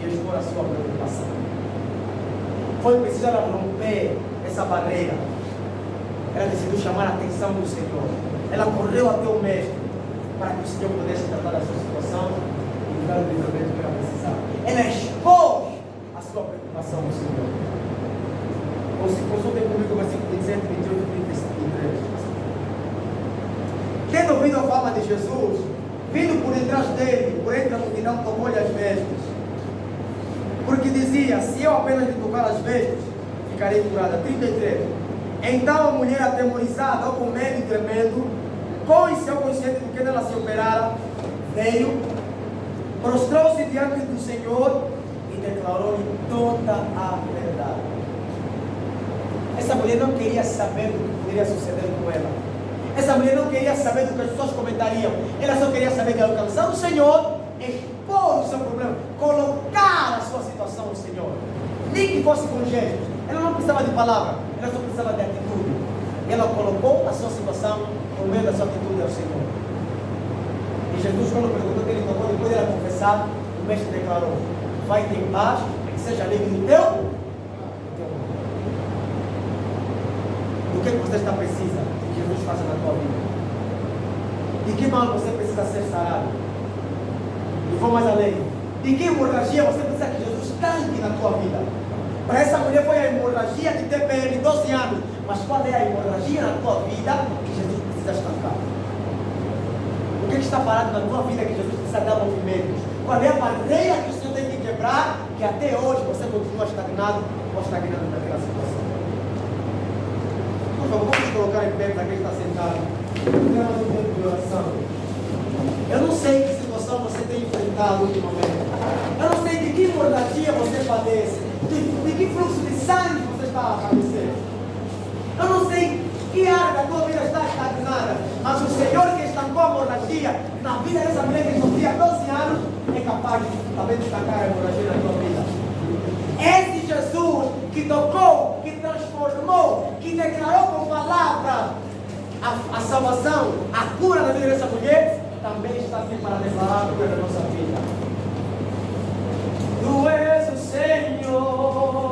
e expor a sua preocupação. Foi preciso ela romper essa barreira. Ela decidiu chamar a atenção do Senhor. Ela correu até o mestre para que o Senhor pudesse tratar da sua situação e dar o livramento que ela precisava. Ela expôs a sua preocupação ao Senhor. Consultem comigo o versículo 27, 28 e 33. Tendo ouvido a fama de Jesus, vindo por detrás dele, por entre a multidão, tomou-lhe as vestes. Porque dizia: se eu apenas lhe tocar as vestes, ficarei curada. 33. Então a mulher, atemorizada, ou com medo e tremendo, com o seu consciente do que ela se operara, veio, prostrou-se diante do Senhor e declarou-lhe toda a verdade. Essa mulher não queria saber do que poderia suceder com ela. Essa mulher não queria saber do que as pessoas comentariam. Ela só queria saber de alcançar o Senhor, expor o seu problema, colocar a sua situação ao Senhor. Nem que fosse com gestos. Ela não precisava de palavra, ela só precisava de atitude. Ela colocou a sua situação no meio da sua atitude ao Senhor. E Jesus, quando perguntou que ele tocou, depois de ela confessar, o mestre declarou: vai-te em paz, que seja livre do teu. Do que você está precisa que Jesus faça na tua vida? De que mal você precisa ser sarado? E vou mais além. De que hemorragia você precisa que Jesus tanque na tua vida? Para essa mulher foi a hemorragia de TPM, 12 anos. Mas qual é a hemorragia na tua vida que Jesus precisa estancar? O que está parado na tua vida que Jesus precisa dar movimentos? Qual é a barreira que o Senhor tem que quebrar que até hoje você continua estagnado ou estagnado naquela situação? Por favor, vamos colocar em pé para quem está sentado. De oração. Eu não sei que situação você tem enfrentado ultimamente. Eu não sei de que hemorragia você padece. De que fluxo de sangue você está a padecer. Eu não sei que área da tua vida está estagnada. Mas o Senhor que estancou a hemorragia na vida dessa mulher que sofria 12 anos é capaz de também estancar a hemorragia na tua vida. Esse Jesus que tocou, que transformou, que declarou com palavra a salvação, a cura da vida dessa mulher, também está aqui para declarar a cura da nossa vida. Tu és o Senhor.